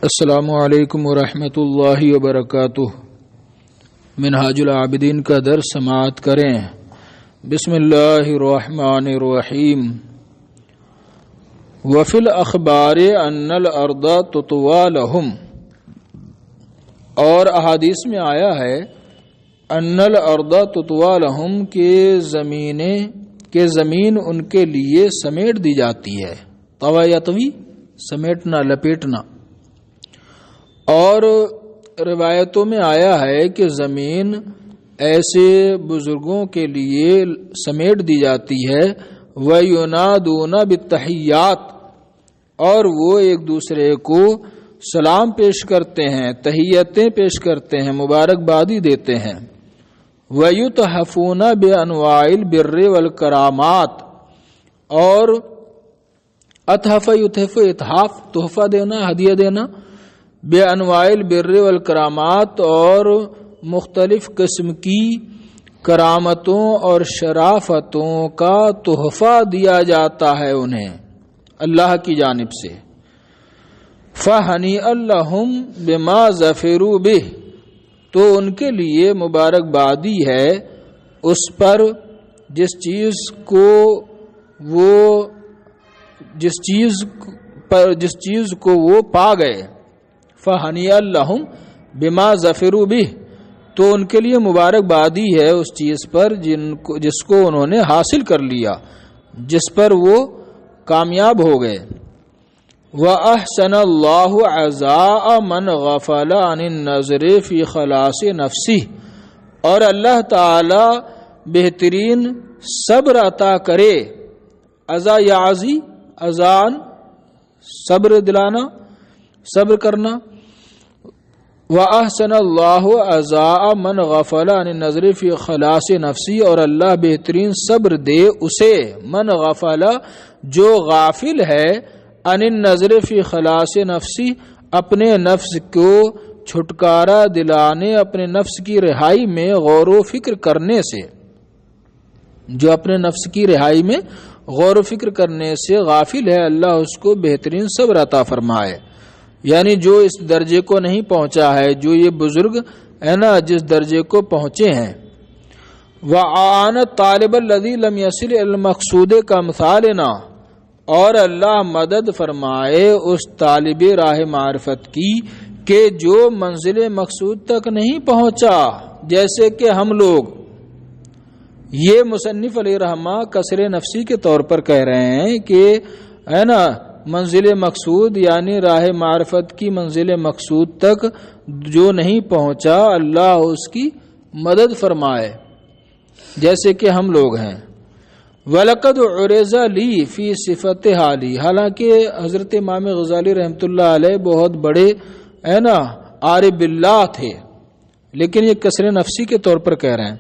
السلام علیکم ورحمۃ اللہ وبرکاتہ۔ منہاج العابدین کا درس سماعت کریں۔ بسم اللہ الرحمن الرحیم۔ وفی الاخبار ان الارض تطوی لہم، اور احادیث میں آیا ہے ان الارض تطوی لہم کہ زمین ان کے لیے سمیٹ دی جاتی ہے۔ طوی یطوی سمیٹنا، لپیٹنا۔ اور روایتوں میں آیا ہے کہ زمین ایسے بزرگوں کے لیے سمیٹ دی جاتی ہے وَيُنَادُونَ بِالتَّحِيَّاتِ، اور وہ ایک دوسرے کو سلام پیش کرتے ہیں، تحیتیں پیش کرتے ہیں، مبارکبادی دیتے ہیں۔ وَيُتْحَفُونَ بِأَنْوَاعِ الْبِرِّ وَالْكَرَامَاتِ، اور اتحف یتحف اتحاف تحفہ دینا، ہدیہ دینا، بے انواع البر والکرامات، اور مختلف قسم کی کرامتوں اور شرافتوں کا تحفہ دیا جاتا ہے انہیں اللہ کی جانب سے۔ فَهَنِيئًا لَهُمْ بِمَا ظَفِرُوا بِهِ، تو ان کے لیے مبارکبادی ہے اس پر جس چیز کو وہ پا گئے۔ فَهَنِيئًا لَهُمْ بِمَا ظَفِرُوا بِهِ، تو ان کے لیے مبارکبادی ہے اس چیز پر جس کو انہوں نے حاصل کر لیا، جس پر وہ کامیاب ہو گئے۔ وَأَحْسَنَ اللَّهُ عَزَاءَ مَنْ غَفَلَ عَنِ النَّظْرِ فِي خَلَاصِ نَفْسِهِ، اور اللہ تعالی بہترین صبر عطا کرے۔ عزا یعزی، عزان صبر دلانا، صبر کرنا۔ وَأَحْسَنَ اللَّهُ عَزَاءَ مَنْ غَفَلَ عَنِ النَّظْرِ فِي خَلَاصِ نَفْسِهِ، اور اللہ بہترین صبر دے اسے، من غفل جو غافل ہے، عن النظر فی خلاص نفسی، اپنے نفس کو چھٹکارا دلانے، اپنے نفس کی رہائی میں غور و فکر کرنے سے، جو اپنے نفس کی رہائی میں غور و فکر کرنے سے غافل ہے، اللہ اس کو بہترین صبر عطا فرمائے۔ یعنی جو اس درجے کو نہیں پہنچا ہے، جو یہ بزرگ ہے نا جس درجے کو پہنچے ہیں۔ وَعَانَ الطَّالِبَ الَّذِي لَمْ يَصِلْ إِلَى الْمَقْصُودِ كَأَمْثَالِنَا، اور اللہ مدد فرمائے اس طالب راہ معرفت کی کہ جو منزل مقصود تک نہیں پہنچا، جیسے کہ ہم لوگ۔ یہ مصنف علیہ رحمہ کسر نفسی کے طور پر کہہ رہے ہیں کہ ہے نا منزل مقصود یعنی راہ معرفت کی منزل مقصود تک جو نہیں پہنچا، اللہ اس کی مدد فرمائے جیسے کہ ہم لوگ ہیں۔ وَلَقَدْ عُرِضَ لِي فِي صِفَةِ حَالِي، حالانکہ حضرت امام غزالی رحمۃ اللہ علیہ بہت بڑے ہے نا عارف باللہ تھے، لیکن یہ کسر نفسی کے طور پر کہہ رہے ہیں۔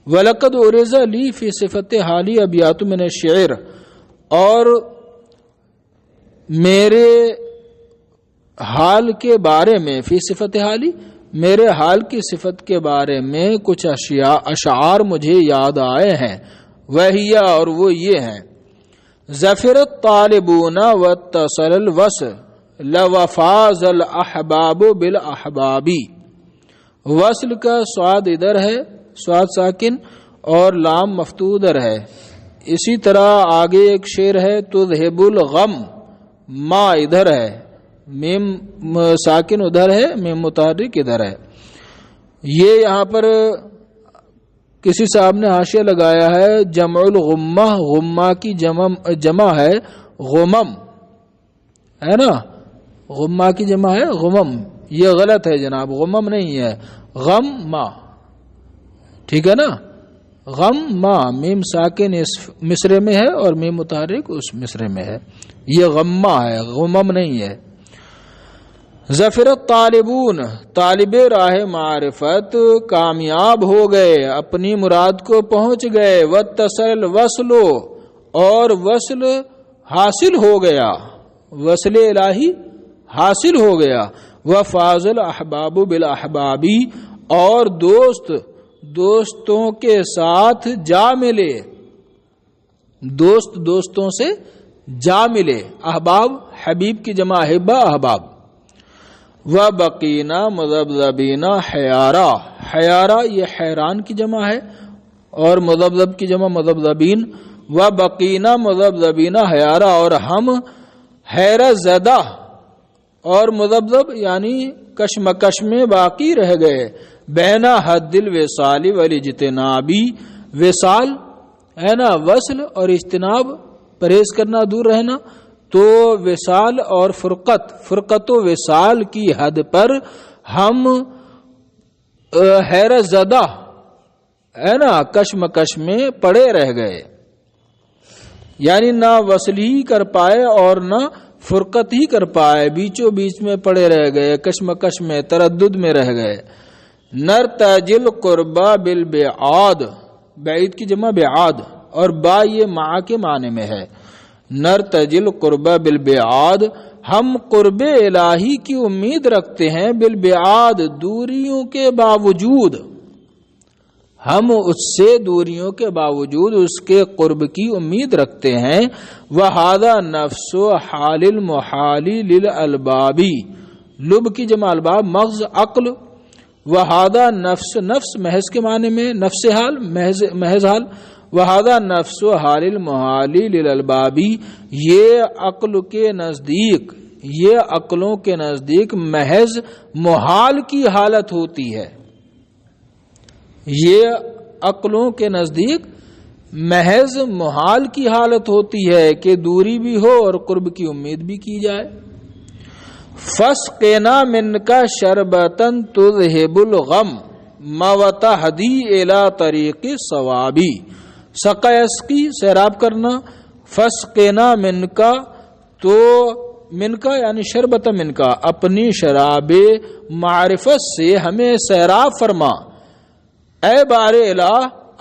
وَلَقَدْ عُرِضَ لِي فِي صِفَةِ حَالِي أَبْيَاتٌ مِنَ الشِّعْرِ، اور میرے حال کے بارے میں، فی صفت حالی میرے حال کی صفت کے بارے میں کچھ اشعار مجھے یاد آئے ہیں۔ وہی، اور وہ یہ ہیں: ظفر الطالبون واتصل الوصل لوفاز الاحباب بالاحباب۔ وصل کا صاد ادھر ہے، صاد ساکن، اور لام مفتوح ادھر ہے۔ اسی طرح آگے ایک شعر ہے: تذہب الغم، ما ادھر ہے، میم ساکن ادھر ہے، میم متحرک ادھر ہے۔ یہ یہاں پر کسی صاحب نے حاشیہ لگایا ہے جمع الغمہ، غمہ کی جمع ہے غمم، ہے نا، غمہ کی جمع ہے غمم، یہ غلط ہے جناب، غمم نہیں ہے، غم ما، ٹھیک ہے نا، غم ما، میم ساکن اس مصرے میں ہے اور میم متحرک اس مصرے میں ہے، یہ غمہ ہے، غمم نہیں ہے۔ ظفر الطالبون، طالب راہ معرفت کامیاب ہو گئے، اپنی مراد کو پہنچ گئے۔ واتصل الوصل، اور وصل حاصل ہو گیا، وصل الہی حاصل ہو گیا۔ وفاز الاحباب بالاحبابی، اور دوستوں کے ساتھ جا ملے، دوستوں سے جا ملے۔ احباب حبیب کی جمع احبہ، احباب۔ وبقینا مذبذبینا حیارا، حیارا یہ حیران کی جمع ہے اور مذبذب کی جمع مذبذبین، وبقینا مذبذبینا حیارا، اور ہم حیرت زدہ اور مذبذب یعنی کشمکش میں باقی رہ گئے، بینا حد الوصال والاجتنابی، وصال ہے نا وصل اور اجتناب پرہیز کرنا دور رہنا، تو وصال اور فرقت و وصال کی حد پر ہم حیرت زدہ ہے نا کشمکش میں پڑے رہ گئے، یعنی نہ وصل ہی کر پائے اور نہ فرقت ہی کر پائے، بیچوں بیچ میں پڑے رہ گئے، کشمکش میں تردد میں رہ گئے۔ نرتجل قربا بالبعاد، بعید کی جمع بعاد، اور با یہ مع کے معنی میں ہے۔ نرتجل قربا بالبعاد، ہم قرب الہی کی امید رکھتے ہیں، بالبعاد دوریوں کے باوجود، ہم اس سے دوریوں کے باوجود اس کے قرب کی امید رکھتے ہیں۔ وَهَذَا نَفْسُ حَالِ الْمُحَالِ لِلْأَلْبَابِ، لب کی جمع الباب مغز عقل، وَهَذَا نفس، نفس محض کے معنی میں نفس حال محض حال، وَهَذَا نَفْسُ حَالِ الْمُحَالِ لِلْأَلْبَابِ، یہ عقل کے نزدیک، یہ عقلوں کے نزدیک محض محال کی حالت ہوتی ہے، یہ عقلوں کے نزدیک محض محال کی حالت ہوتی ہے کہ دوری بھی ہو اور قرب کی امید بھی کی جائے۔ فَاسْقِنَا مِنْكَ شَرْبَةً تُذْهِبُ الْغَمَّ وَتَهْدِي إِلَى طَرِيقِ الصَّوَابِ، سقیسقی سیراب کرنا، فَاسْقِنَا مِنْكَ تو منکا یعنی شربت منکا، اپنی شراب معرفت سے ہمیں سیراب فرما، اے بار الہ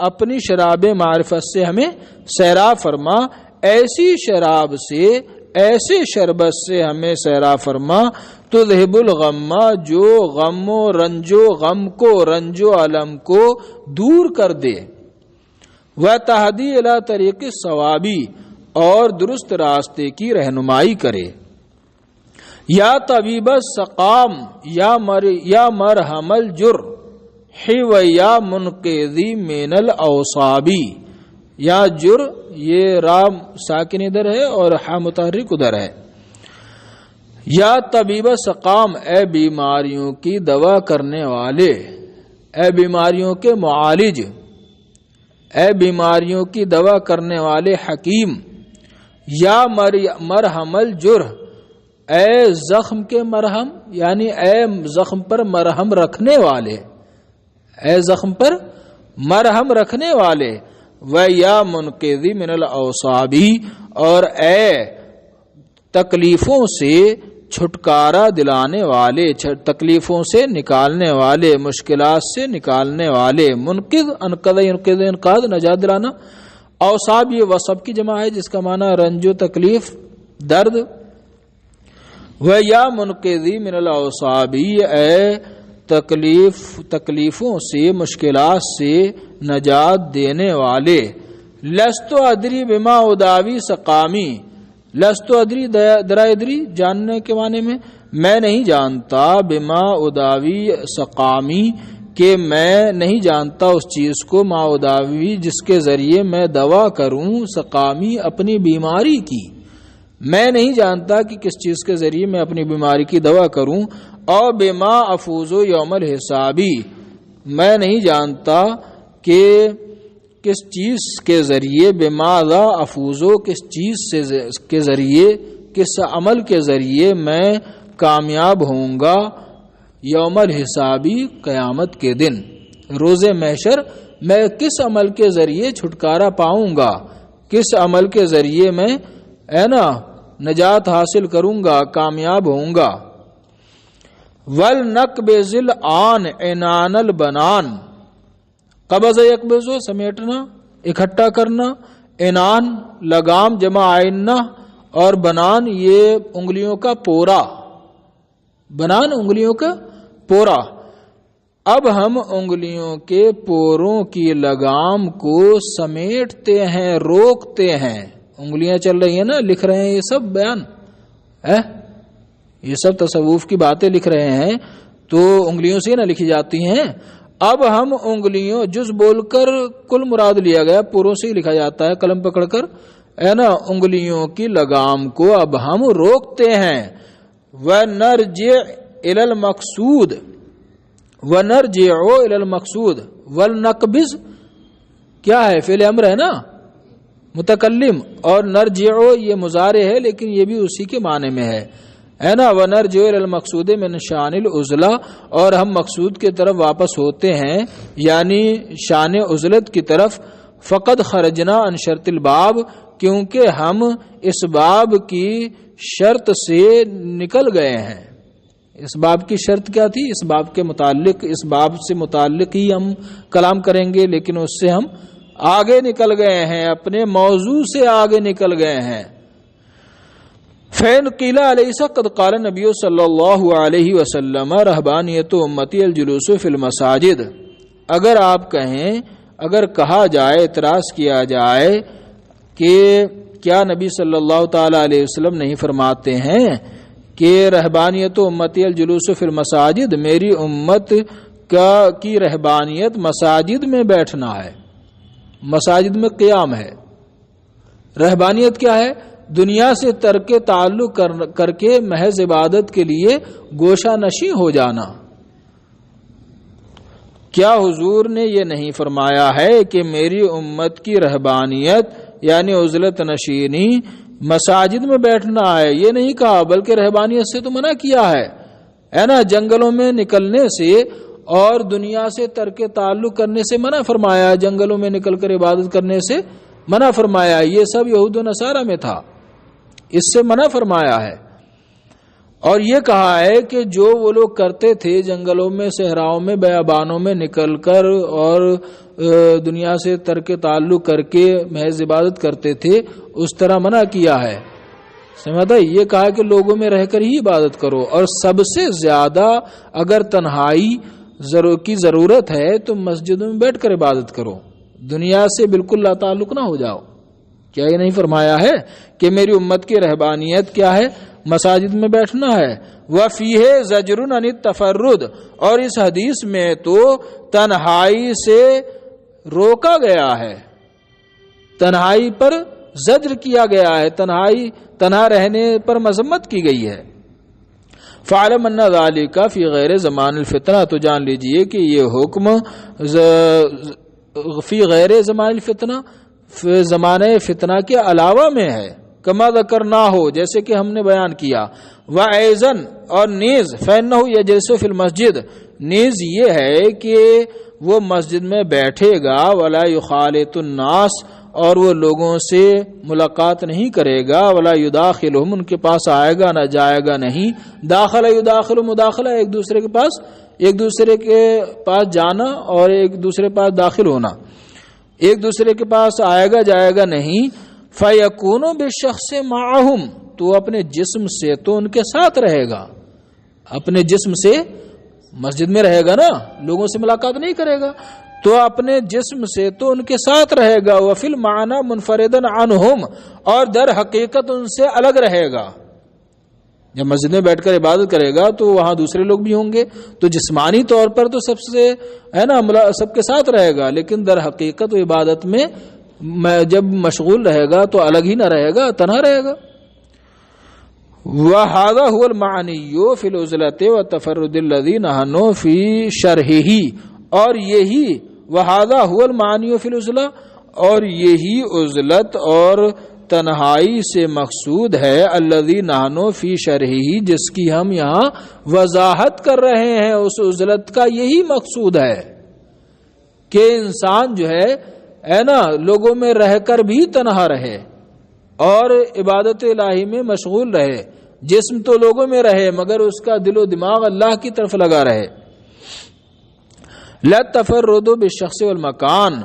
اپنی شراب معرفت سے ہمیں سیراب فرما، ایسی شراب سے ایسے شربت سے ہمیں سیراب فرما، تذہب الغم جو غم و رنج و غم کو رنج و علم کو دور کر دے، وتہدی الی طریق الصواب اور درست راستے کی رہنمائی کرے۔ یا طبیب السقام یا مرہم الجرح یا منقذی من الاوصابی، یا جر یہ رام ساکن ادھر ہے اور ہا متحرک ادھر ہے۔ یا طبیب سقام، اے بیماریوں کی دوا کرنے والے، اے بیماریوں کے معالج، اے بیماریوں کی دوا کرنے والے حکیم۔ یا مرہم الجرح، اے زخم کے مرہم یعنی اے زخم پر مرہم رکھنے والے، اے زخم پر مرہم رکھنے والے۔ وَيَا مُنْقِذِ مِنَ الْأَوْصَابِ، اور اے تکلیفوں سے چھٹکارا دلانے والے، تکلیفوں سے نکالنے والے، مشکلات سے نکالنے والے۔ منقذ انقذ ينقذ انقاذ نجات دلانا، اوصاب یہ وصب کی جمع ہے جس کا معنی رنج و تکلیف درد۔ وَيَا مُنْقِذِ مِنَ الْأَوْصَابِ، اے تکلیفوں سے مشکلات سے نجات دینے والے۔ لست ادری بما اداوی سقامی، لست ادری درا ادری جاننے کے معنی میں نہیں جانتا، بما اداوی سقامی کہ میں نہیں جانتا اس چیز کو، ما اداوی جس کے ذریعے میں دوا کروں، سقامی اپنی بیماری کی، میں نہیں جانتا کہ کس چیز کے ذریعے میں اپنی بیماری کی دوا کروں۔ اور بما افوز یوم الحسابی، میں نہیں جانتا کہ کس چیز کے ذریعے، بما ذا افوزو کس چیز کے ذریعے، کس عمل کے ذریعے میں کامیاب ہوں گا، یوم الحسابی قیامت کے دن، روز محشر میں کس عمل کے ذریعے چھٹکارا پاؤں گا، کس عمل کے ذریعے میں نجات حاصل کروں گا، کامیاب ہوں گا۔ وَلْنَقْبِضِ الْآنَ عِنَانَ الْبَنَانِ، قبض یقبض سمیٹنا اکٹھا کرنا، عنان لگام جمع عینہ، اور بنان یہ انگلیوں کا پورا، بنان انگلیوں کا پورا۔ اب ہم انگلیوں کے پوروں کی لگام کو سمیٹتے ہیں، روکتے ہیں۔ انگلیاں چل رہی ہیں نا، لکھ رہے ہیں، یہ سب بیان ہے، یہ سب تصوف کی باتیں لکھ رہے ہیں تو انگلیوں سے نہ لکھی جاتی ہیں. اب ہم انگلیوں جز بول کر کل مراد لیا گیا، پوروں سے ہی لکھا جاتا ہے قلم پکڑ کر، ہے نا. انگلیوں کی لگام کو اب ہم روکتے ہیں. وَنَرْجِعْ إِلَى الْمَقْصُودِ وَنَرْجِعُ إِلَى الْمَقْصُودِ وَلْنَقْبِضْ کیا ہے؟ فعل امر ہے نا متکلم، اور نرجعو یہ مضارع ہے لیکن یہ بھی اسی کے معنی میں ہے نا. وَنَرْجِعُ إِلَى الْمَقْصُودِ مِنْ شَانِ الْعُزْلَةِ اور ہم مقصود کی طرف واپس ہوتے ہیں یعنی شان عزلت کی طرف. فقد خرجنا عن شرط الباب کیونکہ ہم اس باب کی شرط سے نکل گئے ہیں. اس باب کی شرط کیا تھی؟ اس باب کے متعلق، اس باب سے متعلق ہی ہم کلام کریں گے، لیکن اس سے ہم آگے نکل گئے ہیں، اپنے موضوع سے آگے نکل گئے ہیں. فین قیلا علیہ قد قال نبی صلی اللہ علیہ وسلم رہبانیت امتی الجلوس فی المساجد. اگر آپ کہیں، اگر کہا جائے، اعتراض کیا جائے کہ کیا نبی صلی اللہ تعالی علیہ وسلم نہیں فرماتے ہیں کہ رہبانیت امتی الجلوس فی المساجد، میری امت کی رہبانیت مساجد میں بیٹھنا ہے، مساجد میں قیام ہے. رہبانیت کیا ہے؟ دنیا سے ترک تعلق کر کے محض عبادت کے لیے گوشہ نشیں ہو جانا. کیا حضور نے یہ نہیں فرمایا ہے کہ میری امت کی رہبانیت یعنی عزلت نشینی مساجد میں بیٹھنا ہے؟ یہ نہیں کہا، بلکہ رہبانیت سے تو منع کیا ہے نا. جنگلوں میں نکلنے سے اور دنیا سے ترک تعلق کرنے سے منع فرمایا، جنگلوں میں نکل کر عبادت کرنے سے منع فرمایا. یہ سب یہود و نصارہ میں تھا، اس سے منع فرمایا ہے. اور یہ کہا ہے کہ جو وہ لوگ کرتے تھے جنگلوں میں، صحراؤں میں، بیابانوں میں نکل کر اور دنیا سے ترک تعلق کر کے محض عبادت کرتے تھے، اس طرح منع کیا ہے. سمجھا؟ یہ کہا کہ لوگوں میں رہ کر ہی عبادت کرو، اور سب سے زیادہ اگر تنہائی کی ضرورت ہے تو مسجدوں میں بیٹھ کر عبادت کرو، دنیا سے بالکل لا تعلق نہ ہو جاؤ. کیا یہ نہیں فرمایا ہے کہ میری امت کی رہبانیت کیا ہے؟ مساجد میں بیٹھنا ہے. وَفِيهِ زَجْرٌ عَنِ التَّفَرُّدِ اور اس حدیث میں تو تنہائی سے روکا گیا ہے، تنہائی پر زجر کیا گیا ہے، تنہا رہنے پر مذمت کی گئی ہے. فَعْلَمْ أَنَّ ذَلِكَ فِي غَيْرِ زَمَانِ الْفِتْنَةِ تو جان لیجئے کہ یہ حکم فی غیر زمان الفتنہ، زمانے فتنہ کے علاوہ میں ہے. کما ذکرنا ہو جیسے کہ ہم نے بیان کیا. وَأَيْضًا اور نیز فَإِنَّهُ يَجْلِسُ فِي الْمَسْجِدِ نیز یہ ہے کہ وہ مسجد میں بیٹھے گا. وَلَا يُخَالِطُ النَّاسِ اور وہ لوگوں سے ملاقات نہیں کرے گا. وَلَا يُدَاخِلُهُمْ ان کے پاس آئے گا نہ جائے گا نہیں. داخلہ یداخل مداخلہ ایک دوسرے کے پاس جانا اور ایک دوسرے کے پاس داخل ہونا، ایک دوسرے کے پاس آئے گا جائے گا نہیں. فَيَكُونُ بِالشَّخْصِ مَعَهُمْ تو اپنے جسم سے تو ان کے ساتھ رہے گا، اپنے جسم سے مسجد میں رہے گا نا، لوگوں سے ملاقات نہیں کرے گا، تو اپنے جسم سے تو ان کے ساتھ رہے گا. وَفِي الْمَعْنَى مُنْفَرِدًا عَنْهُمْ اور در حقیقت ان سے الگ رہے گا. جب مسجد میں بیٹھ کر عبادت کرے گا تو وہاں دوسرے لوگ بھی ہوں گے، تو جسمانی طور پر تو سب سے ہے نا سب کے ساتھ رہے گا، لیکن در حقیقت و عبادت میں جب مشغول رہے گا تو الگ ہی نہ رہے گا، تنہا رہے گا. وَهَذَا هُوَ الْمَعْنِيُّ فِي الْعُزْلَةِ وَالتَّفَرُّدِ الَّذِي نَحْنُ فِي شَرْحِهِ اور یہی وَهَذَا هُوَ الْمَعْنِيُّ فِي الْعُزْلَةِ اور یہی عزلت اور تنہائی سے مقصود ہے. الَّذِي نَحْنُ فِي شَرْحِهِ جس کی ہم یہاں وضاحت کر رہے ہیں. اس عزلت کا یہی مقصود ہے کہ انسان جو ہے نا لوگوں میں رہ کر بھی تنہا رہے اور عبادت الہی میں مشغول رہے. جسم تو لوگوں میں رہے مگر اس کا دل و دماغ اللہ کی طرف لگا رہے. لا تفرد بالشخص والمکان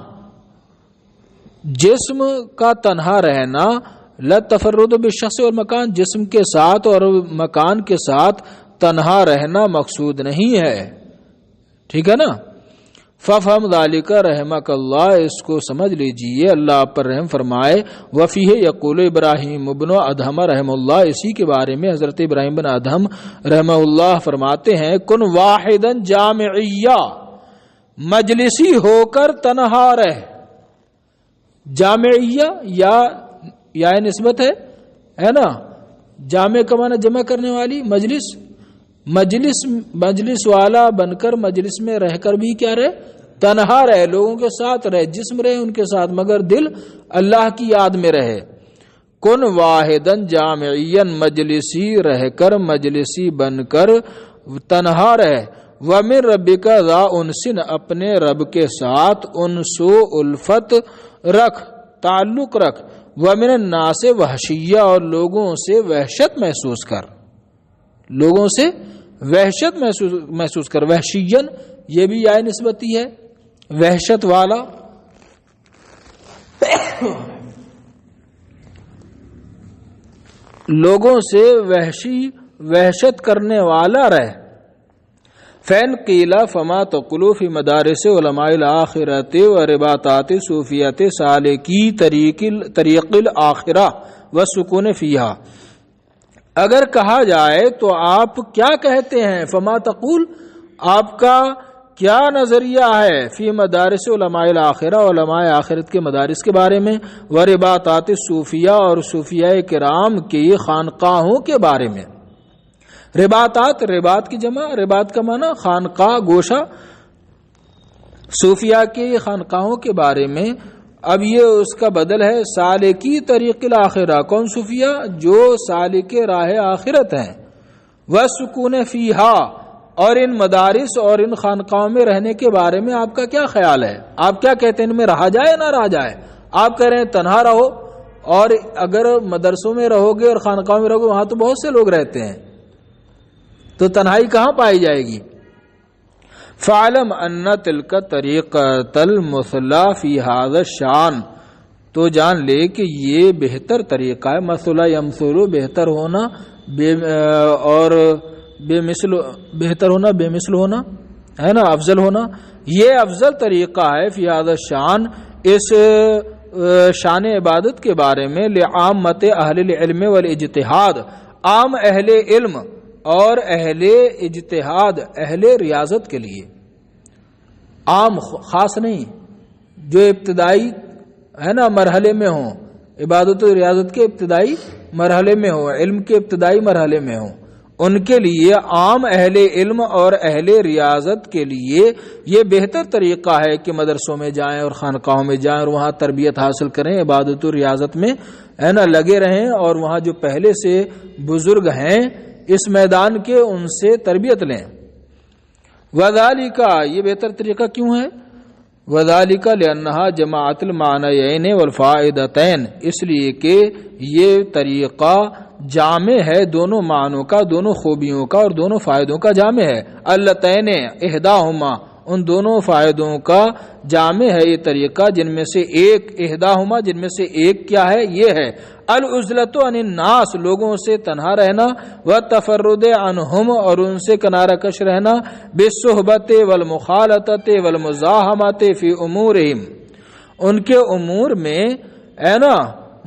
جسم کا تنہا رہنا، لا تفرد بالشخص والمکان جسم کے ساتھ اور مکان کے ساتھ تنہا رہنا مقصود نہیں ہے. ٹھیک ہے نا. ففہم ذالک رحمک اللہ، اس کو سمجھ لیجئے اللہ آپ پر رحم فرمائے. وفیہ یقول ابراہیم ابن ادہم رحم اللہ، اسی کے بارے میں حضرت ابراہیم بن ادہم رحمہ اللہ فرماتے ہیں کن واحدا جامعیہ، مجلسی ہو کر تنہا رہ. جامعیہ یا نسبت ہے نا، جامع کا معنی جمع کرنے والی، مجلس والا بن کر مجلس میں رہ کر بھی کیا رہے؟ تنہا رہے، لوگوں کے ساتھ رہے، جسم رہے ان کے ساتھ مگر دل اللہ کی یاد میں رہے. کن واحدن جامعین، مجلسی رہ کر مجلسی بن کر تنہا رہے. ومن ربک ذا انسن، اپنے رب کے ساتھ انس و الفت رکھ، تعلق رکھ. ومن الناس وحشیہ، اور لوگوں سے وحشت محسوس کر، لوگوں سے وحشت محسوس کر. وحشین یہ بھی یا نسبتی ہے، وحشت والا. لوگوں سے وحشت کرنے والا رہ. فین قیلا فما تقولوا فی مدارس علماء الآخرۃ و رباطات صوفیۃ سالکی طریق الآخرہ والسکون فیہا، اگر کہا جائے تو آپ کیا کہتے ہیں؟ فما تقول، آپ کا کیا نظریہ ہے؟ فی مدارس علماء الآخرہ، علماء آخرت کے مدارس کے بارے میں. ورباطات صوفیہ، اور صوفیاء کرام کی خانقاہوں کے بارے میں. رباطات، رباط کی جمع، رباط کا معنی خانقاہ، گوشہ. صوفیاء کی خانقاہوں کے بارے میں. اب یہ اس کا بدل ہے سالکی طریق الاخرہ. کون صوفیاء؟ جو سالک راہ آخرت ہیں. والسکون فیہا، اور ان مدارس اور ان خانقاہوں میں رہنے کے بارے میں آپ کا کیا خیال ہے؟ آپ کیا کہتے ہیں ان میں رہا جائے نہ رہا جائے؟ آپ کہہ رہے ہیں تنہا رہو، اور اگر مدرسوں میں رہو گے اور خانقاہوں میں رہو گے وہاں تو بہت سے لوگ رہتے ہیں، تو تنہائی کہاں پائی جائے گی؟ فعلم ان تلک طریقۃ المثلی فی ھذا الشان، تو جان لے کہ یہ بہتر طریقہ ہے. مثلا یمثل، بہتر ہونا، اور بے مثل، بہتر ہونا، بے مثل ہونا ہے نا، افضل ہونا. یہ افضل طریقہ ہے فی ھذا الشان، اس شان عبادت کے بارے میں. لعامۃ اہل العلم والاجتہاد، عام اہل علم اور اہل اجتہاد، اہل ریاضت کے لیے. عام خاص نہیں، جو ابتدائی ہے نا مرحلے میں ہوں، عبادت و ریاضت کے ابتدائی مرحلے میں ہوں، علم کے ابتدائی مرحلے میں ہوں، ان کے لیے، عام اہل علم اور اہل ریاضت کے لیے یہ بہتر طریقہ ہے کہ مدرسوں میں جائیں اور خانقاہوں میں جائیں اور وہاں تربیت حاصل کریں، عبادت و ریاضت میں ہے نا لگے رہیں، اور وہاں جو پہلے سے بزرگ ہیں اس میدان کے ان سے تربیت لیں. وذالک، یہ بہتر طریقہ کیوں ہے؟ وذالک لانھا جماعت المعنیین والفائدتین، اس لیے کہ یہ طریقہ جامع ہے دونوں معنوں کا، دونوں خوبیوں کا اور دونوں فائدوں کا جامع ہے. اللتین احداہما، ان دونوں فائدوں کا جامع ہے یہ طریقہ، جن میں سے ایک، احداہما جن میں سے ایک کیا ہے؟ یہ ہے العزلۃ عن الناس، لوگوں سے تنہا رہنا. والتفرد عنہم، اور ان سے کنارہ کش رہنا. بالصحبت والمخالطۃ والمزاحمۃ فی امورہم، ان کے امور میں ہے نا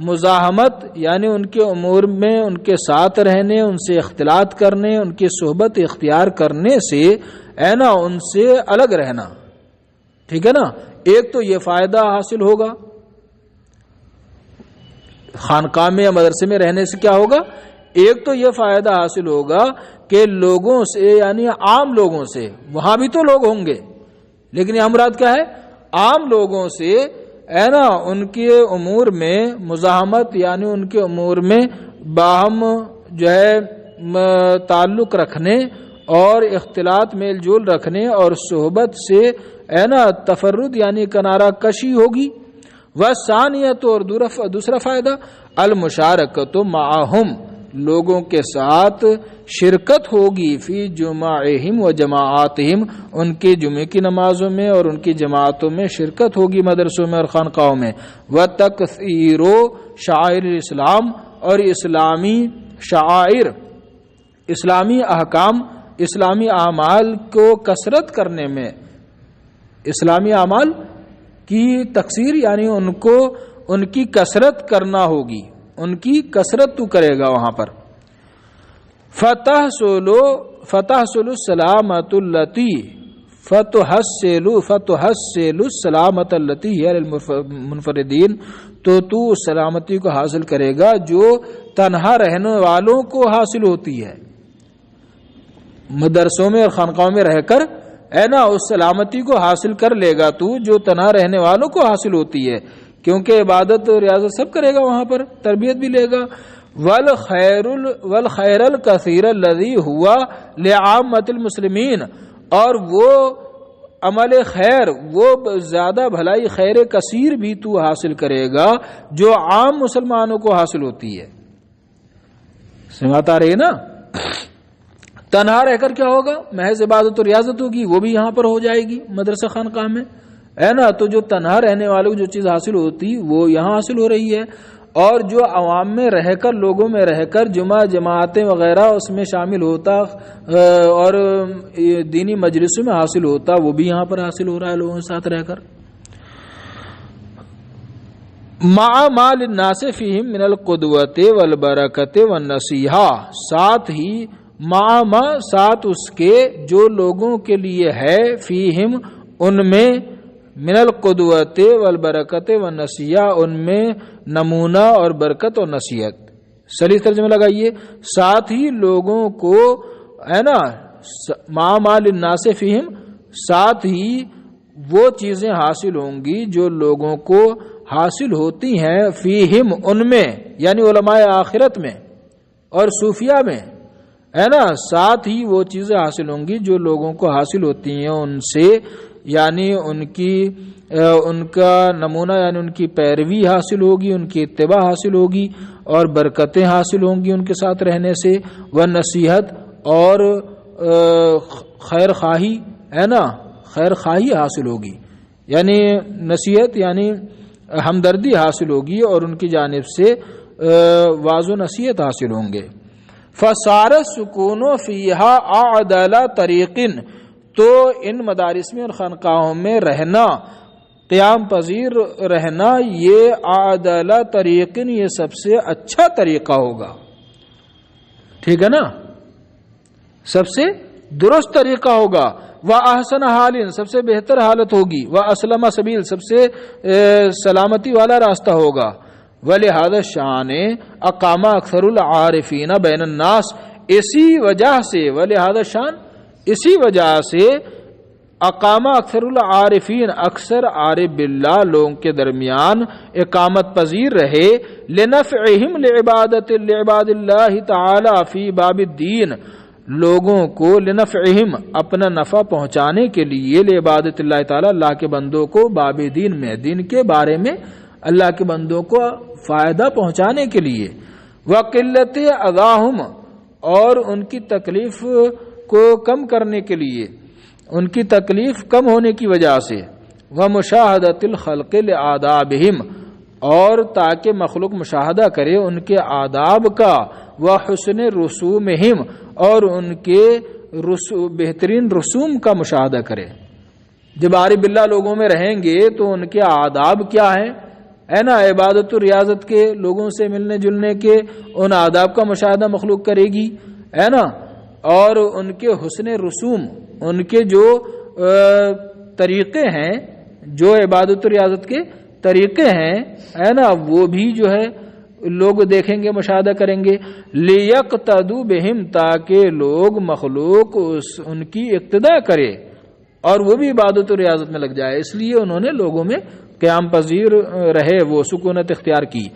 مزاحمت، یعنی ان کے امور میں ان کے ساتھ رہنے، ان سے اختلاط کرنے، ان کی صحبت اختیار کرنے سے ہے نا ان سے الگ رہنا. ٹھیک ہے نا. ایک تو یہ فائدہ حاصل ہوگا خانقاہ میں یا مدرسے میں رہنے سے، کیا ہوگا؟ ایک تو یہ فائدہ حاصل ہوگا کہ لوگوں سے، یعنی عام لوگوں سے، وہاں بھی تو لوگ ہوں گے لیکن یہ مراد کیا ہے؟ عام لوگوں سے ہے نا ان کے امور میں مزاحمت، یعنی ان کے امور میں باہم جو ہے تعلق رکھنے اور اختلاط میل جول رکھنے اور صحبت سے ہے نا تفرد یعنی کنارہ کشی ہوگی. وثانیت، اور دوسرا فائدہ المشارکت معہم، لوگوں کے ساتھ شرکت ہوگی. فی جمعہم و جماعاتہم، ان کے جمعے کی نمازوں میں اور ان کی جماعتوں میں شرکت ہوگی، مدرسوں میں اور خانقاہوں میں. وتکثیر شعائر الاسلام، اور اسلامی شعائر، اسلامی احکام، اسلامی اعمال کو کثرت کرنے میں اسلامی اعمال کی تکثیر یعنی ان کی کثرت کرنا ہوگی، ان کی کثرت تو کرے گا وہاں پر. فتحصل السلامۃ التی فتحصل السلامۃ التی ہی المنفردین، تو سلامتی کو حاصل کرے گا جو تنہا رہنے والوں کو حاصل ہوتی ہے. مدرسوں میں اور خانقاہوں میں رہ کر اس سلامتی کو حاصل کر لے گا تو جو تنہا رہنے والوں کو حاصل ہوتی ہے، کیونکہ عبادت اور ریاضت سب کرے گا وہاں پر، تربیت بھی لے گا. والخیر الکثیر الذی ہوا لعامۃ المسلمین، اور وہ عمل خیر، وہ زیادہ بھلائی خیر کثیر بھی تو حاصل کرے گا جو عام مسلمانوں کو حاصل ہوتی ہے. سمجھ آ رہی ہے نا؟ تنہا رہ کر کیا ہوگا؟ محض عبادت و ریاضت ہوگی، وہ بھی یہاں پر ہو جائے گی مدرسہ خانقاہ میں، ہے نا. تو جو تنہا رہنے والوں کو جو چیز حاصل ہوتی وہ یہاں حاصل ہو رہی ہے، اور جو عوام میں رہ کر، لوگوں میں رہ کر جمعہ جماعتیں وغیرہ اس میں شامل ہوتا اور دینی مجلسوں میں حاصل ہوتا، وہ بھی یہاں پر حاصل ہو رہا ہے لوگوں کے ساتھ رہ کر. مع ما للناس فیہم من القدوۃ والبرکۃ والنصیحہ، ساتھ ہی ما ساتھ اس کے جو لوگوں کے لیے ہے، فیہم ان میں، من القدوۃ والبرکۃ والنصیحہ ان میں نمونہ اور برکت اور نصیحت. صحیح ترجمہ لگائیے، ساتھ ہی لوگوں کو، ہے نا، ما للناس فیہم، ساتھ ہی وہ چیزیں حاصل ہوں گی جو لوگوں کو حاصل ہوتی ہیں، فیہم ان میں، یعنی علماء آخرت میں اور صوفیہ میں، ہے نا. ساتھ ہی وہ چیزیں حاصل ہوں گی جو لوگوں کو حاصل ہوتی ہیں ان سے، یعنی ان کا نمونہ، یعنی ان کی پیروی حاصل ہوگی، ان کی اتباع حاصل ہوگی، اور برکتیں حاصل ہوں گی ان کے ساتھ رہنے سے، وہ نصیحت اور خیر خواہی، ہے نا، خیر خواہی حاصل ہوگی، یعنی نصیحت یعنی ہمدردی حاصل ہوگی، اور ان کی جانب سے واعظ و نصیحت حاصل ہوں گے. فصار السکون فیہا اعدل طریق، تو ان مدارس میں اور خانقاہوں میں رہنا، قیام پذیر رہنا، یہ اعدل طریق، یہ سب سے اچھا طریقہ ہوگا. ٹھیک ہے نا، سب سے درست طریقہ ہوگا. وَأَحْسَنَ حَالٍ، سب سے بہتر حالت ہوگی. وَأَسْلَمَ سبیل، سب سے سلامتی والا راستہ ہوگا. وَلِهَذَا الشَّأْنِ أَقَامَ أَكْثَرُ الْعَارِفِينَ بَيْنَ النَّاسِ، اسی وجہ سے، وَلِهَذَا الشَّأْنِ، اسی وجہ سے، اقامہ اکثر العارفین، اکثر عارف باللہ لوگوں کے درمیان اقامت پذیر رہے، لنفعہم لعباد اللہ تعالی فی باب الدین، لوگوں کو لنفعہم اپنا نفع پہنچانے کے لیے، لعبادت اللہ تعالی اللہ کے بندوں کو، باب دین میں، دین کے بارے میں اللہ کے بندوں کو فائدہ پہنچانے کے لیے، وقلت اذاہم، اور ان کی تکلیف کو کم کرنے کے لیے، ان کی تکلیف کم ہونے کی وجہ سے، ومشاہدۃ الخلق لآدابہم، اور تاکہ مخلوق مشاہدہ کرے ان کے آداب کا، وحسن رسومہم، اور ان کے بہترین رسوم کا مشاہدہ کرے. جب عارف باللہ لوگوں میں رہیں گے تو ان کے آداب کیا ہیں، ہے نا، عبادت و ریاضت کے، لوگوں سے ملنے جلنے کے، ان آداب کا مشاہدہ مخلوق کرے گی، ہے نا، اور ان کے حسن رسوم، ان کے جو طریقے ہیں، جو عبادت و ریاضت کے طریقے ہیں، ہے نا، وہ بھی جو ہے لوگ دیکھیں گے، مشاہدہ کریں گے. لیقتدوا بہم، تاکہ لوگ، مخلوق ان کی اقتداء کرے اور وہ بھی عبادت و ریاضت میں لگ جائے. اس لیے انہوں نے لوگوں میں قیام پذیر رہے، وہ سکونت اختیار کی.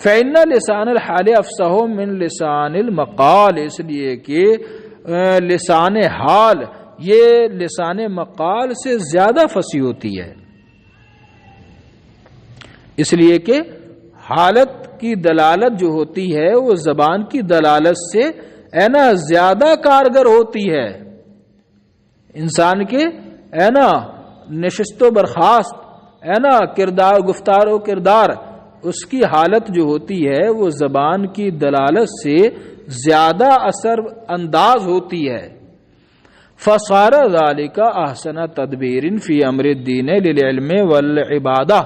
فإن لسان الحال افصح من لسان المقال، اس لیے کہ لسان حال یہ لسان مقال سے زیادہ فصیح ہوتی ہے، اس لیے کہ حالت کی دلالت جو ہوتی ہے وہ زبان کی دلالت سے، ہے نا، زیادہ کارگر ہوتی ہے. انسان کے، ہے نا، نشست و برخاست، ہے نا، کردار، گفتار و کردار، اس کی حالت جو ہوتی ہے وہ زبان کی دلالت سے زیادہ اثر انداز ہوتی ہے. فصار ذالک احسن تدبیر فی امر الدین للعلم والعبادہ،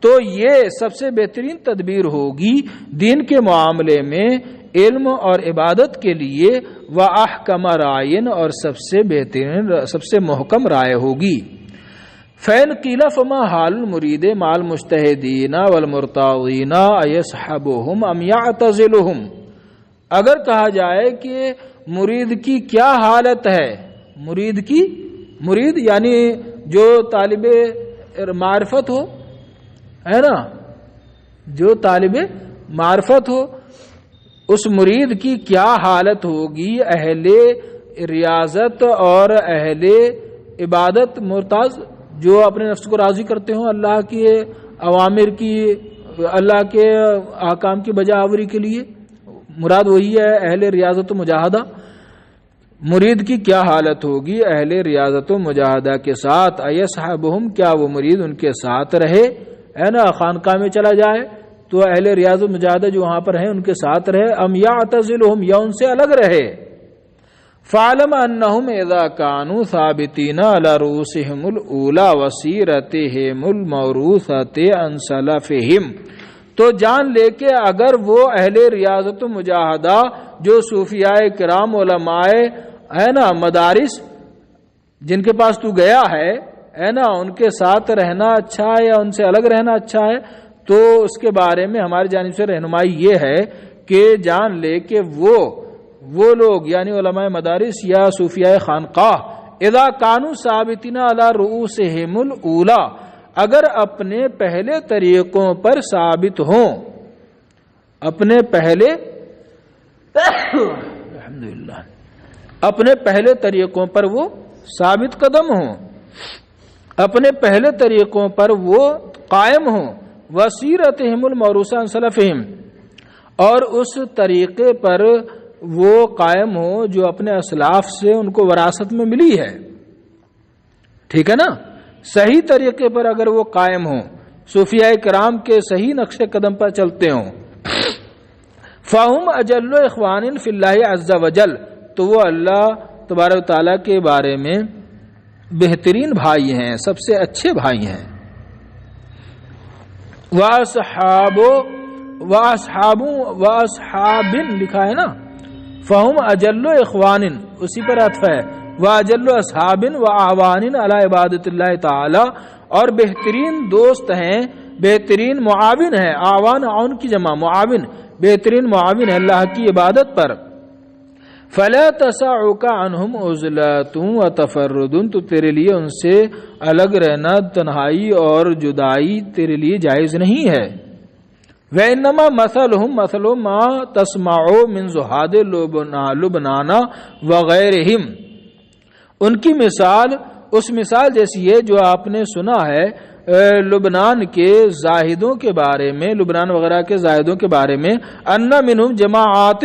تو یہ سب سے بہترین تدبیر ہوگی دین کے معاملے میں علم اور عبادت کے لیے، وَأَحْكَمَ رَائِن، اور سب سے بہترین سب سے محکم رائے ہوگی۔ فَإِنْ قِيلَ فَمَا حَالُ الْمُرِيدِ مَعَ الْمُجْتَهِدِينَ وَالْمُرْتَاضِينَ أَيَصْحَبُهُمْ أَمْ يَعْتَزِلُهُمْ، اگر کہا جائے کہ مرید کی کیا حالت ہے، مرید یعنی جو طالب معرفت ہو، ہے نا، جو طالب معرفت ہو، اس مرید کی کیا حالت ہوگی، اہل ریاضت اور اہل عبادت مرتاض، جو اپنے نفس کو راضی کرتے ہوں اللہ کے اوامر کی، اللہ کے احکام کی بجا آوری کے لیے، مراد وہی ہے اہل ریاضت و مجاہدہ۔ مرید کی کیا حالت ہوگی اہل ریاضت و مجاہدہ کے ساتھ، ایصحبہم، کیا وہ مرید ان کے ساتھ رہے، ہے نا، خانقاہ میں چلا جائے تو اہل ریاض و مجاہدہ جو وہاں پر ہیں ان کے ساتھ رہے، ام یعتزلہم، یا ان سے الگ رہے۔ فَعْلَمَ أَنَّهُمْ إِذَا كَانُوا ثَابِتِينَ عَلَى رُؤُوسِهِمُ الْأُولَى وَسِيرَتِهِمُ الْمَوْرُوثَةِ عَنْ سَلَفِهِمْ، تو جان لے کہ اگر وہ اہل ریاضت و مجاہدہ جو صوفیاء کرام علماء ہے نا مدارس جن کے پاس تو گیا ہے نا، ان کے ساتھ رہنا اچھا ہے یا ان سے الگ رہنا اچھا ہے، تو اس کے بارے میں ہماری جانب سے رہنمائی یہ ہے کہ جان لے کہ وہ لوگ یعنی علماء مدارس یا صوفیاء خانقاہ اذا کانوا ثابتین علی رؤوسہم الاولی، اگر اپنے پہلے طریقوں پر ثابت ہوں، اپنے پہلے الحمدللہ اپنے پہلے طریقوں پر وہ ثابت قدم ہوں، اپنے پہلے طریقوں پر وہ قائم ہوں، وسیرتہم الموروثہ عن سلفہم، اور اس طریقے پر وہ قائم ہوں جو اپنے اسلاف سے ان کو وراثت میں ملی ہے، ٹھیک ہے نا، صحیح طریقے پر اگر وہ قائم ہوں، صوفیاء کرام کے صحیح نقش قدم پر چلتے ہوں، فَهُمْ أَجَلُّ إِخْوَانٍ فِي اللَّهِ عَزَّ وَجَلَّ، تو وہ اللہ تبارک و تعالیٰ کے بارے میں بہترین بھائی ہیں، سب سے اچھے بھائی ہیں۔ وَأَصْحَابٍ لکھا ہے نا، فَهُمْ أَجَلُّ إِخْوَانٍ اسی پر عطف ہے، وَأَجَلُّ أَصْحَابٍ وَأَعْوَانٍ عَلَى عِبَادَةِ اللَّهِ تعالی، اور بہترین دوست ہیں، بہترین معاون ہیں، اعوان عون کی جمع معاون، بہترین معاون ہے اللہ کی عبادت پر۔ فَلَا تَسَعُكَ عَنْهُمْ عُزْلَةٌ وَتَفَرُّدٌ، تو تیرے لیے ان سے الگ رہنا، تنہائی اور جدائی تیرے لیے جائز نہیں ہے۔ وَإِنَّمَا مَثَلُهُمْ مَثَلُ مَا تَسْمَعُ مِنْ زُهَادِ لُبْنَانَ وَغَيْرِهِمْ، ان کی مثال اس مثال جیسی ہے جو آپ نے سنا ہے لبنان کے زاہدوں کے بارے میں، لبنان وغیرہ کے زاہدوں کے بارے میں، ان منہم جماعات،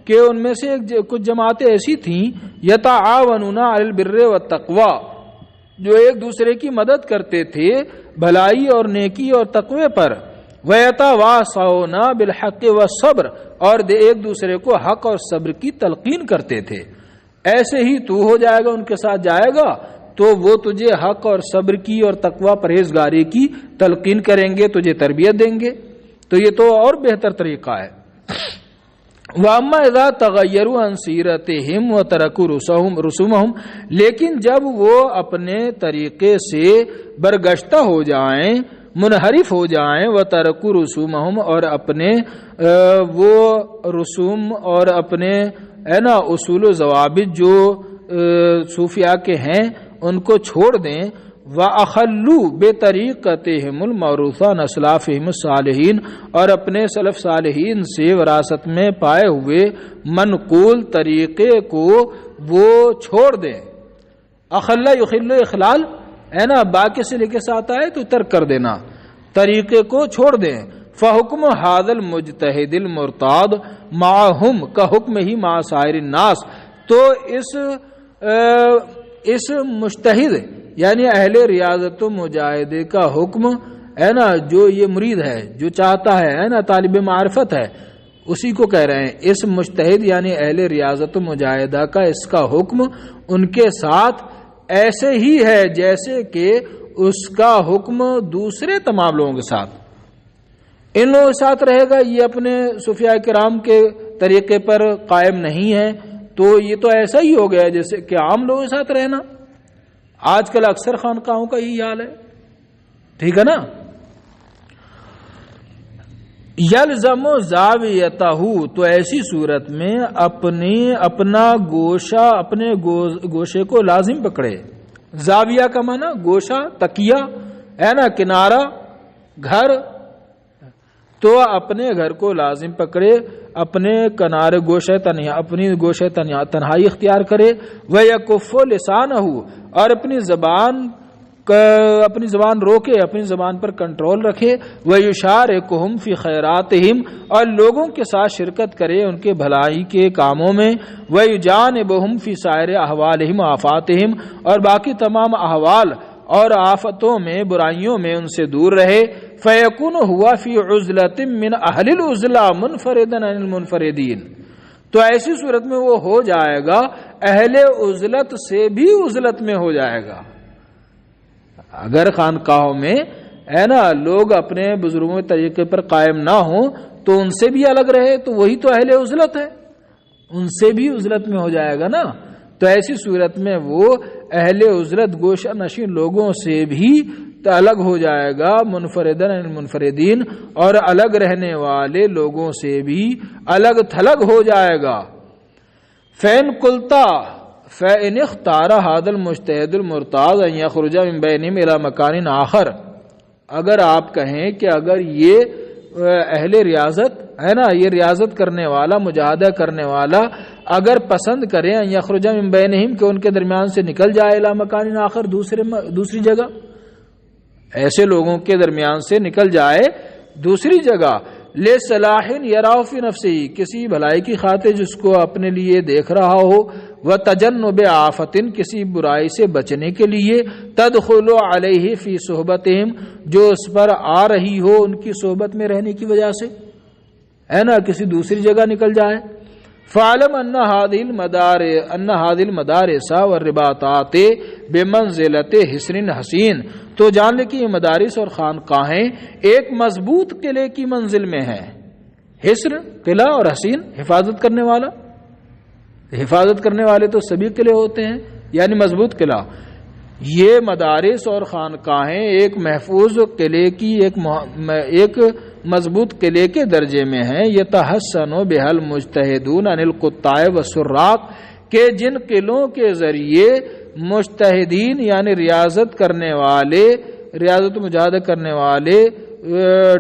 کہ ان میں سے کچھ جماعتیں ایسی تھیں، یتعاونون علی البر والتقوی، جو ایک دوسرے کی مدد کرتے تھے بھلائی اور نیکی اور تقوی پر، ویتواصون بالحق والصبر، اور ایک دوسرے کو حق اور صبر کی تلقین کرتے تھے۔ ایسے ہی تو ہو جائے گا، ان کے ساتھ جائے گا تو وہ تجھے حق اور صبر کی اور تقوی پرہیزگاری کی تلقین کریں گے، تجھے تربیت دیں گے، تو یہ تو اور بہتر طریقہ ہے۔ وَأَمَّا إِذَا تَغَيَّرُوا عَنْ سِيرَتِهِمْ وَتَرَكُوا رُسُومَهُمْ، لیکن جب وہ اپنے طریقے سے برگشتہ ہو جائیں، منحرف ہو جائیں، وَتَرَكُوا رُسُومَهُمْ، اور اپنے وہ رسوم اور اپنے نا اصول و ضوابط جو صوفیاء کے ہیں ان کو چھوڑ دیں، وَأَخَلُّوا بِطَرِيقَتِهِمُ الْمَوْرُوثَةِ عَنْ أَسْلَافِهِمُ الصَّالِحِينَ، اور اپنے سلف صالحین سے وراثت میں پائے ہوئے منقول طریقے کو وہ چھوڑ دیں۔ اخلا یخل اخلال ہے نا، باقی سے لے کے ساتھ آئے تو ترک کر دینا، طریقے کو چھوڑ دیں۔ فحکم هذا المجتہد المرتاد معهم کحکم ہی مع سائر الناس، تو اس مجتہد یعنی اہل ریاضت و مجاہدے کا حکم ہے نا، جو یہ مرید ہے، جو چاہتا ہے نا، طالب معرفت ہے، اسی کو کہہ رہے ہیں اس مجتہد یعنی اہل ریاضت و مجاہدہ کا اس کا حکم ان کے ساتھ ایسے ہی ہے جیسے کہ اس کا حکم دوسرے تمام لوگوں کے ساتھ ان لوگوں کے ساتھ رہے گا. یہ اپنے صوفیاء کرام کے طریقے پر قائم نہیں ہے تو یہ تو ایسا ہی ہو گیا جیسے کہ عام لوگوں کے ساتھ رہنا. آج کل اکثر خانقاہوں کا یہی حال ہے. ٹھیک ہے نا. یلزم زاویتہ تو ایسی صورت میں اپنا گوشہ اپنے گوشے کو لازم پکڑے. زاویہ کا معنی گوشہ تکیہ ہے نا, کنارہ گھر, تو اپنے گھر کو لازم پکڑے, اپنے کنارے گوشہ تنہا اپنی گوشہ تنہائی اختیار کرے. وَيَكُفُّ لِسَانَهُ اور اپنی زبان روکے, اپنی زبان پر کنٹرول رکھے. وَيُشَارِكُهُمْ فِي خَيْرَاتِهِمْ اور لوگوں کے ساتھ شرکت کرے ان کے بھلائی کے کاموں میں. وَيُجَانِبُهُمْ فِي سَائِرِ أَحْوَالِهِمْ وَآفَاتِهِمْ اور باقی تمام احوال اور آفتوں میں برائیوں میں ان سے دور رہے. فَيَكُونُ هُوَ فِي عُزْلَةٍ مِّنْ أَهْلِ الْعُزْلَةِ مُنْفَرِدًا عَنِ الْمُنْفَرِدِينَ تو ایسی صورت میں وہ ہو جائے گا اہل عزلت سے بھی عزلت میں ہو جائے گا. اگر خانقاہوں میں ہے نا لوگ اپنے بزرگوں کے طریقے پر قائم نہ ہوں تو ان سے بھی الگ رہے تو وہی تو اہل عزلت ہے, ان سے بھی عزلت میں ہو جائے گا نا. تو ایسی صورت میں وہ اہل عزلت گوشہ نشین لوگوں سے بھی الگ ہو جائے گا, منفردن المنفردین اور الگ رہنے والے لوگوں سے بھی الگ تھلگ ہو جائے گا. فین قلتا فإن اختار هذا المجتہد المرتاض ان يخرج من بینہم الی مکان آخر اگر آپ کہیں کہ اگر یہ اہل ریاضت ہے نا, یہ ریاضت کرنے والا مجاہدہ کرنے والا اگر پسند کریں ان یخرج من بینہم کہ ان کے درمیان سے نکل جائے الی مکان آخر دوسری جگہ, ایسے لوگوں کے درمیان سے نکل جائے دوسری جگہ. لصلاح یراہ فی نفسہ کسی بھلائی کی خاطر جس کو اپنے لیے دیکھ رہا ہو. وتجنب آفت کسی برائی سے بچنے کے لیے. تدخل علیہ فی صحبتہم جو اس پر آ رہی ہو ان کی صحبت میں رہنے کی وجہ سے ہے نا, کسی دوسری جگہ نکل جائے. فعلم ان هذه المدارس والرباطات بمنزلت حصن حسین تو جان لے کہ یہ مدارس اور خانقاہیں ایک مضبوط قلعے کی منزل میں ہیں. حصن قلعہ اور حسین حفاظت کرنے والا, حفاظت کرنے والے تو سبھی قلعے ہوتے ہیں یعنی مضبوط قلعہ. یہ مدارس اور خانقاہیں ایک محفوظ قلعے کی ایک مضبوط قلعے کے درجے میں ہیں. یتحسن بها المجتہدون عن القطاع والسراق کہ جن قلعوں کے ذریعے مجتہدین یعنی ریاضت کرنے والے, ریاضت مجاہدہ کرنے والے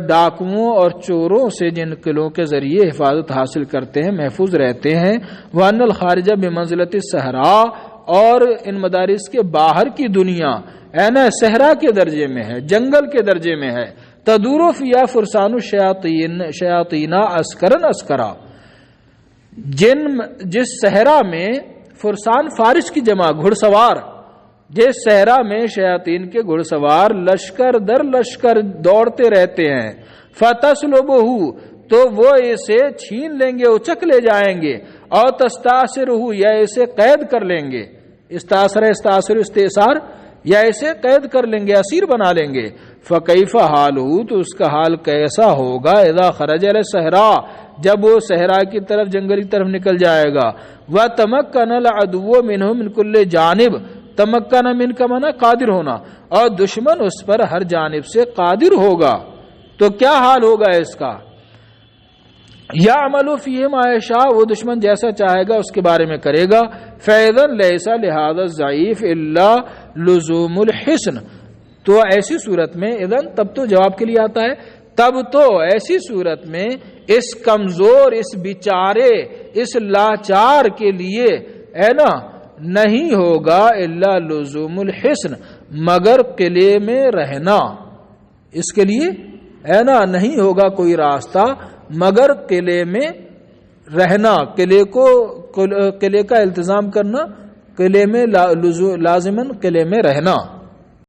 ڈاکوؤں اور چوروں سے جن قلعوں کے ذریعے حفاظت حاصل کرتے ہیں, محفوظ رہتے ہیں. وان الخارجہ بمنزلت الصحراء اور ان مدارس کے باہر کی دنیا ہے نا صحرا کے درجے میں ہے, جنگل کے درجے میں ہے. تدور فیہا فرسان الشیاطین عسکرا عسکرا جس صحرا میں فرسان فارس کی جمع گھڑ سوار, جس صحرا میں شیاطین کے گھڑ سوار لشکر در لشکر دوڑتے رہتے ہیں. فتسلبہ تو وہ اسے چھین لیں گے, اچک لے جائیں گے. اور تستاثرہ یا اسے قید کر لیں گے, استاثر استئثار یا اسے قید کر لیں گے, اسیر بنا لیں گے. فکیف حالہ تو اس کا حال کیسا ہوگا اذا خرج الی الصحراء جب وہ صحرا کی طرف جنگلی طرف نکل جائے گا. وتمکن العدو منہ من کل جانب تمکن من کا معنی قادر ہونا اور دشمن اس پر ہر جانب سے قادر ہوگا تو کیا حال ہوگا اس کا. یعمل فیہم ما یشاء وہ دشمن جیسا چاہے گا اس کے بارے میں کرے گا. فاذا لیس لہذا الضعیف الا لزوم الحصن تو ایسی صورت میں اذن تب تو جواب کے لیے آتا ہے, تب تو ایسی صورت میں اس کمزور, اس بیچارے, اس لاچار کے لیے ہے نا نہیں ہوگا الا لزوم الحصن مگر قلعے میں رہنا. اس کے لیے ہے نا نہیں ہوگا کوئی راستہ مگر قلعے میں رہنا, قلعے کا التزام کرنا, قلعے میں لازماً قلعے میں رہنا.